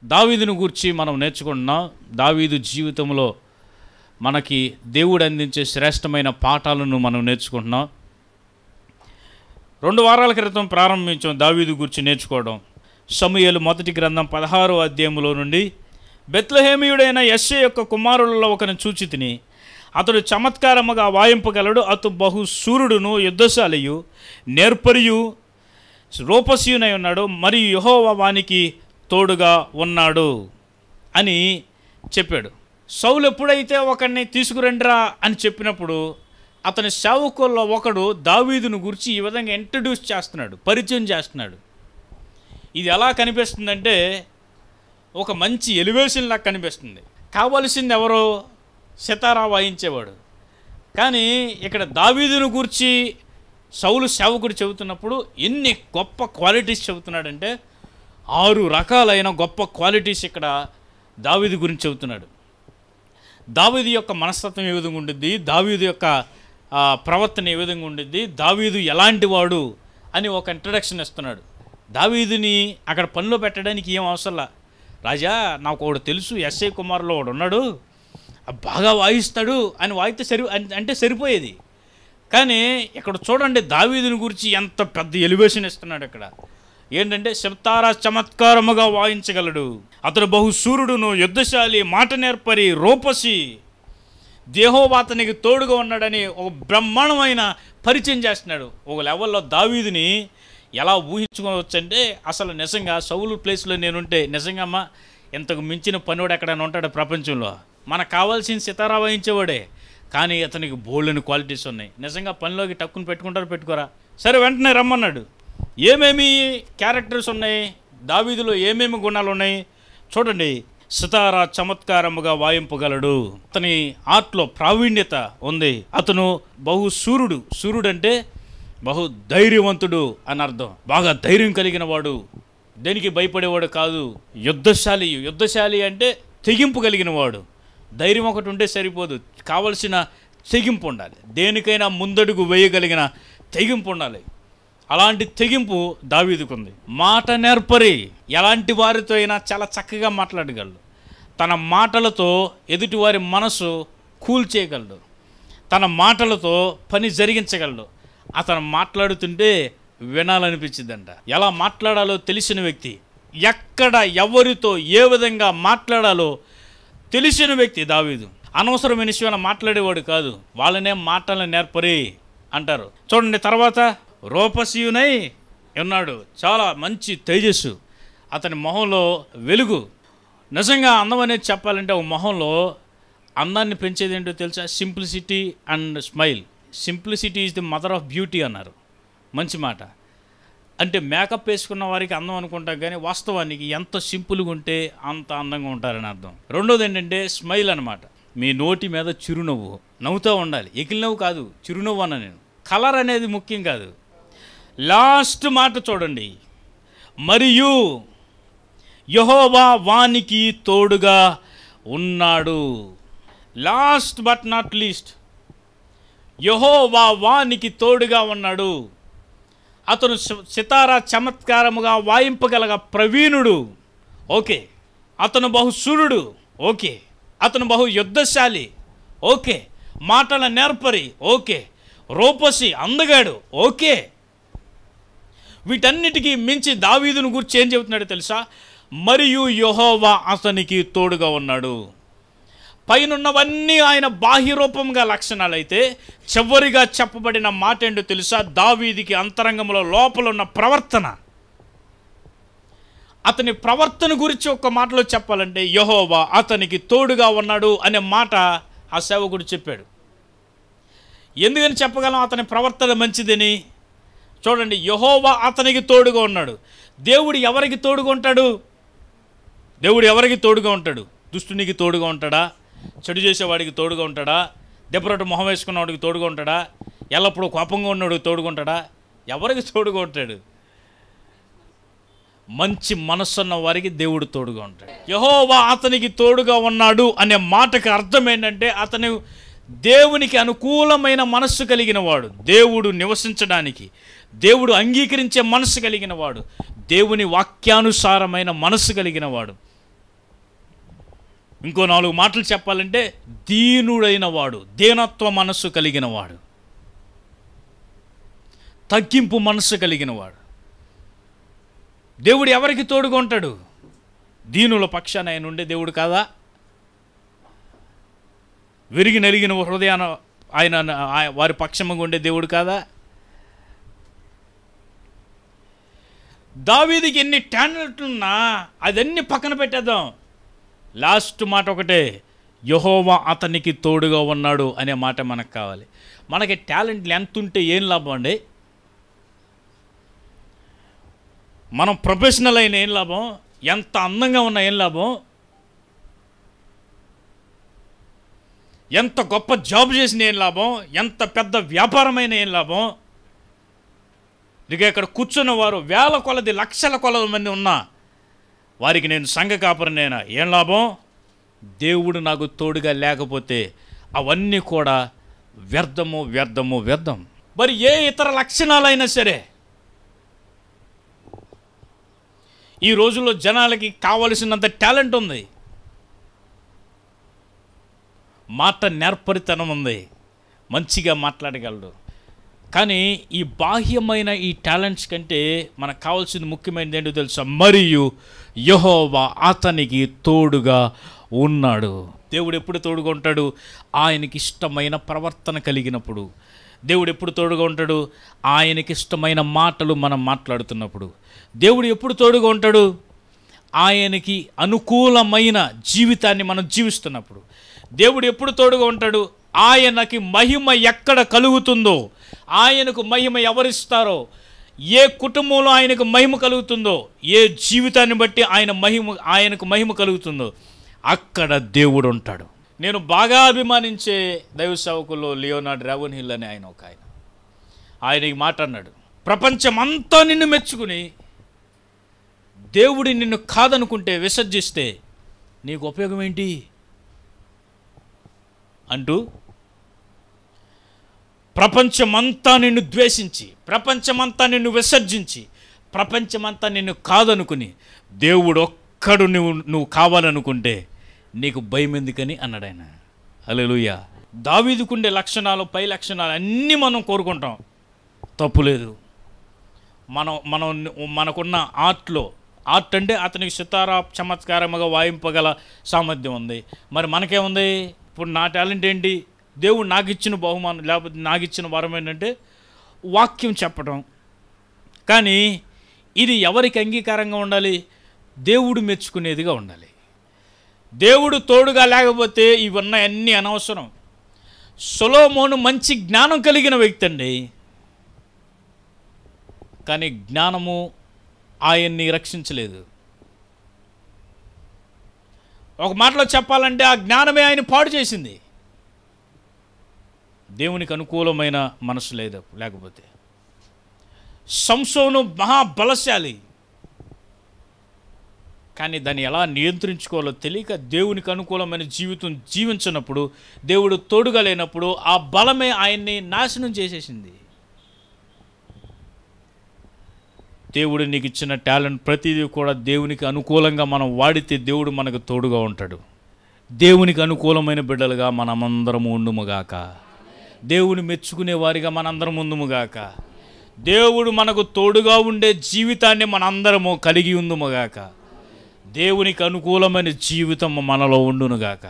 దావీదును గూర్చి మనం నేర్చుకుంటున్నాం. దావీదు జీవితంలో మనకి దేవుడు అందించే శ్రేష్టమైన పాఠాలను మనం నేర్చుకుంటున్నాం. 2 వారాల క్రితం ప్రారంభించాం దావీదు గురించి నేర్చుకోవడం. సమూయేలు మొదటి గ్రంథం 16వ అధ్యాయంలో నుండి, బెత్లెహేమీయుడైన యెష్షే యొక్క కుమారులలో ఒకరిని చూచి తిని, అతడు చమత్కారముగా వాయింపగలడు, అతడు బహు శూరుడును యుద్ధశాలియు నేర్పరియు రూపసీయునై ఉన్నాడు, మరియు యెహోవా వానికి తోడుగా ఉన్నాడు అని చెప్పాడు. సౌలు ఎప్పుడైతే ఒకరిని తీసుకురండిరా అని చెప్పినప్పుడు అతని సేవకుల్లో ఒకడు దావీదును గురించి ఈ విధంగా ఇంట్రడ్యూస్ చేస్తున్నాడు, పరిచయం చేస్తున్నాడు. ఇది ఎలా కనిపిస్తుందంటే ఒక మంచి ఎలివేషన్ లాగా కనిపిస్తుంది. కావలసింది ఎవరో సితారా వాయించేవాడు. కానీ ఇక్కడ దావీదును గురించి సౌలు సేవకుడు చెబుతున్నప్పుడు ఎన్ని గొప్ప క్వాలిటీస్ చెబుతున్నాడంటే 6 రకాలైన గొప్ప క్వాలిటీస్ ఇక్కడ దావీదు గురించి చెబుతున్నాడు. దావీదు యొక్క మనస్తత్వం ఏ విధంగా ఉండిద్ది, దావీదు యొక్క ప్రవర్తన ఏ విధంగా ఉండిద్ది, దావీదు ఎలాంటి వాడు అని ఒక ఇంట్రడక్షన్ ఇస్తున్నాడు. దావీదుని అక్కడ పనిలో పెట్టడానికి ఏం అవసరంలా. రాజా, నాకు ఒకడు తెలుసు, యెష్షే కుమారులో ఒకడు ఉన్నాడు, బాగా వాయిస్తాడు అని వాయిస్తే అంటే సరిపోయేది. కానీ ఇక్కడ చూడండి దావీదుని గురించి ఎంత పెద్ద ఎలివేషన్ ఇస్తున్నాడు. ఇక్కడ ఏంటంటే సితారా చమత్కారముగా వాయించగలడు, అతడు బహుశూరుడును యుద్ధశాలి, మాట నేర్పరి, రూపసి, యెహోవా అతనికి తోడుగా ఉన్నాడని ఒక బ్రహ్మాండమైన పరిచయం చేస్తున్నాడు. ఒక లెవెల్లో దావీదుని ఎలా ఊహించుకోవచ్చు అంటే అసలు నిజంగా సౌలు ప్లేస్లో నేనుంటే నిజంగా అమ్మ ఇంతకు మించిన పనివాడు ఎక్కడైనా ఉంటాడు ప్రపంచంలో. మనకు కావాల్సిన సితారా వాయించేవాడే, కానీ అతనికి బోల్డెని క్వాలిటీస్ ఉన్నాయి. నిజంగా పనిలోకి టక్కుని పెట్టుకుంటారు, పెట్టుకోరా. సరే వెంటనే రమ్మన్నాడు. ఏమేమి క్యారెక్టర్స్ ఉన్నాయి దావీదులో, ఏమేమి గుణాలు ఉన్నాయి చూడండి. సితారా చమత్కారముగా వాయింపగలడు, అతని ఆర్ట్లో ప్రావీణ్యత ఉంది, అతను బహుశూరుడు. శూరుడు అంటే బహు ధైర్యవంతుడు అని అర్థం. బాగా ధైర్యం కలిగిన వాడు, దేనికి భయపడేవాడు కాదు. యుద్ధశాలి అంటే తెగింపు కలిగిన వాడు. ధైర్యం ఒకటి ఉంటే సరిపోదు, కావలసిన తెగింపు ఉండాలి. దేనికైనా ముందడుగు వేయగలిగిన తెగింపు ఉండాలి. అలాంటి తెగింపు దావీదుకు ఉంది. మాట నేర్పరి, ఎలాంటి వారితో అయినా చాలా చక్కగా మాట్లాడగలడు. తన మాటలతో ఎదుటివారి మనసు కూల్చేయగలడు, తన మాటలతో పని జరిగించగలడు. అతను మాట్లాడుతుంటే వినాలనిపించిందంట. ఎలా మాట్లాడాలో తెలిసిన వ్యక్తి, ఎక్కడ ఎవరితో ఏ విధంగా మాట్లాడాలో తెలిసిన వ్యక్తి దావీదు. అనవసరమైన విషయాన్ని మాట్లాడేవాడు కాదు. వాళ్ళనే మాటలను నేర్పరి అంటారు. చూడండి, తర్వాత రూపసీయునై ఉన్నాడు, చాలా మంచి తేజస్సు, అతని మొహంలో వెలుగు. నిజంగా అందం అనేది చెప్పాలంటే ఒక మొహంలో అందాన్ని పెంచేది ఏంటో తెలుసా? Simplicity and smile. Simplicity is the mother of beauty అన్నారు. మంచి మాట. అంటే మేకప్ వేసుకున్న వారికి అందం అనుకుంటాం, కానీ వాస్తవానికి ఎంత సింపుల్గా ఉంటే అంత అందంగా ఉంటారని అర్థం. రెండోది ఏంటంటే స్మైల్ అనమాట. మీ నోటి మీద చిరునవ్వు, నవ్వుతూ ఉండాలి. ఎకిలినవ్వు కాదు, చిరునవ్వు అన్న నేను. కలర్ అనేది ముఖ్యం కాదు. లాస్ట్ మాట చూడండి, మరియు యెహోవా వానికి తోడుగా ఉన్నాడు. లాస్ట్ బట్ నాట్ లీస్ట్, యెహోవా వానికి తోడుగా ఉన్నాడు. అతను సితారా చమత్కారముగా వాయింపగలగ ప్రవీణుడు, ఓకే. అతను బహుశూరుడు, ఓకే. అతను బహు యుద్ధశాలి, ఓకే. మాటల నేర్పరి, ఓకే. రూపసి, అందగాడు, ఓకే. వీటన్నిటికీ మించి దావీదును గురించి ఏం చెబుతున్నాడో తెలుసా? మరియు యెహోవా అతనికి తోడుగా ఉన్నాడు. పైనున్నవన్నీ ఆయన బాహ్య రూపంగా లక్షణాలైతే చివరిగా చెప్పబడిన మాట ఏంటో తెలుసా? దావీదుకి అంతరంగంలో లోపల ఉన్న ప్రవర్తన. అతని ప్రవర్తన గురించి ఒక మాటలో చెప్పాలంటే యెహోవా అతనికి తోడుగా ఉన్నాడు అనే మాట ఆ సేవకుడు చెప్పాడు. ఎందుకని చెప్పగలం అతని ప్రవర్తన మంచిదని? చూడండి, యెహోవా అతనికి తోడుగా ఉన్నాడు. దేవుడు ఎవరికి తోడుగా ఉంటాడు? దేవుడు ఎవరికి తోడుగా ఉంటాడు? దుష్టునికి తోడుగా ఉంటాడా? చెడు చేసేవాడికి తోడుగా ఉంటాడా? దెబ్బరొట్టు మొహం వేసుకున్నవాడికి తోడుగా ఉంటాడా? ఎల్లప్పుడూ కోపంగా ఉన్నవాడికి తోడుగా ఉంటాడా? ఎవరికి తోడుగా ఉంటాడు? మంచి మనస్సున్న వారికి దేవుడు తోడుగా ఉంటాడు. యెహోవా అతనికి తోడుగా ఉన్నాడు అనే మాటకి అర్థం ఏంటంటే అతను దేవునికి అనుకూలమైన మనస్సు కలిగిన వాడు, దేవుడు నివసించడానికి దేవుడు అంగీకరించే మనస్సు కలిగిన వాడు, దేవుని వాక్యానుసారమైన మనస్సు కలిగిన వాడు. ఇంకో 4 మాటలు చెప్పాలంటే దీనుడైన వాడు, దీనత్వ మనస్సు కలిగిన వాడు, తగ్గింపు మనస్సు కలిగిన వాడు. దేవుడు ఎవరికి తోడుగా ఉంటాడు? దీనుల పక్షాన ఆయన ఉండే దేవుడు కాదా? విరిగి నలిగిన హృదయాన ఆయన వారి పక్షముగా ఉండే దేవుడు కాదా? దావీదుకి ఎన్ని టాలెంట్లు ఉన్నా అదన్నీ పక్కన పెట్టేద్దాం. లాస్ట్ మాట ఒకటే, యెహోవా అతనికి తోడుగా ఉన్నాడు అనే మాట మనకు కావాలి. మనకి టాలెంట్లు ఎంత ఉంటే ఏం లాభం అండి? మనం ప్రొఫెషనల్ అయిన ఏం లాభం? ఎంత అందంగా ఉన్న ఏం లాభం? ఎంత గొప్ప జాబ్ చేసిన ఏం లాభం? ఎంత పెద్ద వ్యాపారమైన ఏం లాభం? ఇక ఇక్కడ కూర్చున్న వారు వేల కొలది లక్షల కొలది మంది ఉన్నా వారికి నేను సంఘ కాపరినైనా ఏం లాభం? దేవుడు నాకు తోడుగా లేకపోతే అవన్నీ కూడా వ్యర్థము వ్యర్థము వ్యర్థం. మరి ఏ ఇతర లక్షణాలైనా సరే ఈ రోజుల్లో జనాలకి కావలసినంత టాలెంట్ ఉంది, మాట నేర్పరితనం ఉంది, మంచిగా మాట్లాడగలడు. కానీ ఈ బాహ్యమైన ఈ టాలెంట్స్ కంటే మనకు కావాల్సింది ముఖ్యమైనది ఏంటో తెలుసా? మరియు యెహోవా అతనికి తోడుగా ఉన్నాడు. దేవుడు ఎప్పుడు తోడుగా ఉంటాడు? ఆయనకి ఇష్టమైన ప్రవర్తన కలిగినప్పుడు. దేవుడు ఎప్పుడు తోడుగా ఉంటాడు? ఆయనకి ఇష్టమైన మాటలు మనం మాట్లాడుతున్నప్పుడు. దేవుడు ఎప్పుడు తోడుగా ఉంటాడు? ఆయనకి అనుకూలమైన జీవితాన్ని మనం జీవిస్తున్నప్పుడు. దేవుడు ఎప్పుడు తోడుగా ఉంటాడు? ఆయనకి మహిమ ఎక్కడ కలుగుతుందో, ఆయనకు మహిమ ఎవరిస్తారో, ఏ కుటుంబంలో ఆయనకు మహిమ కలుగుతుందో, ఏ జీవితాన్ని బట్టి ఆయనకు మహిమ కలుగుతుందో అక్కడ దేవుడు ఉంటాడు. నేను బాగా అభిమానించే దైవ సేవకుల్లో లియోనార్డ్ రావెన్హిల్ అనే ఆయన ఆయన ఈ మాట అన్నాడు, ప్రపంచమంతా నిన్ను మెచ్చుకుని దేవుడి నిన్ను కాదనుకుంటే, విసర్జిస్తే నీకు ఉపయోగం ఏంటి అంటూ, ప్రపంచమంతా నిన్ను ద్వేషించి, ప్రపంచమంతా నిన్ను విసర్జించి, ప్రపంచమంతా నిన్ను కాదనుకుని దేవుడు ఒక్కడు నువ్వు కావాలనుకుంటే నీకు భయం ఎందుకని అన్నాడు ఆయన. హల్లెలూయా. దావీదుకుండే లక్షణాలు, పై లక్షణాలు అన్నీ మనం కోరుకుంటాం, తప్పులేదు. మనకున్న ఆర్ట్ అంటే అతనికి సితారా చమత్కారముగా వాయింపగల సామర్థ్యం ఉంది. మరి మనకేముంది? ఇప్పుడు నా టాలెంట్ ఏంటి? దేవుడు నాకు ఇచ్చిన బహుమానం, లేకపోతే నాకు ఇచ్చిన వరం ఏంటంటే వాక్యం చెప్పడం. కానీ ఇది ఎవరికి అంగీకారంగా ఉండాలి? దేవుడు మెచ్చుకునేదిగా ఉండాలి. దేవుడు తోడుగా లేకపోతే ఇవన్నీ అనవసరం. సొలొమోను మంచి జ్ఞానం కలిగిన వ్యక్తి అండి, కానీ జ్ఞానము ఆయన్ని రక్షించలేదు. ఒక మాటలో చెప్పాలంటే ఆ జ్ఞానమే ఆయన పాడు చేసింది. దేవునికి అనుకూలమైన మనసు లేకపోతే. సంసోను మహాబలశాలి, కానీ దాన్ని ఎలా నియంత్రించుకోవాలో తెలియక దేవునికి అనుకూలమైన జీవితం జీవించినప్పుడు, దేవుడు తోడుగా లేనప్పుడు ఆ బలమే ఆయన్ని నాశనం చేసేసింది. దేవుడు నీకు ఇచ్చిన టాలెంట్ ప్రతిదీ కూడా దేవునికి అనుకూలంగా మనం వాడితే దేవుడు మనకు తోడుగా ఉంటాడు. దేవునికి అనుకూలమైన బిడ్డలుగా మనమందరం ఉండుముగాక. దేవుని మెచ్చుకునే వారిగా మనందరం ఉందుముగాక. దేవుడు మనకు తోడుగా ఉండే జీవితాన్ని మనందరము కలిగి ఉందుముగాక. దేవునికి అనుకూలమైన జీవితం మనలో ఉండునుగాక.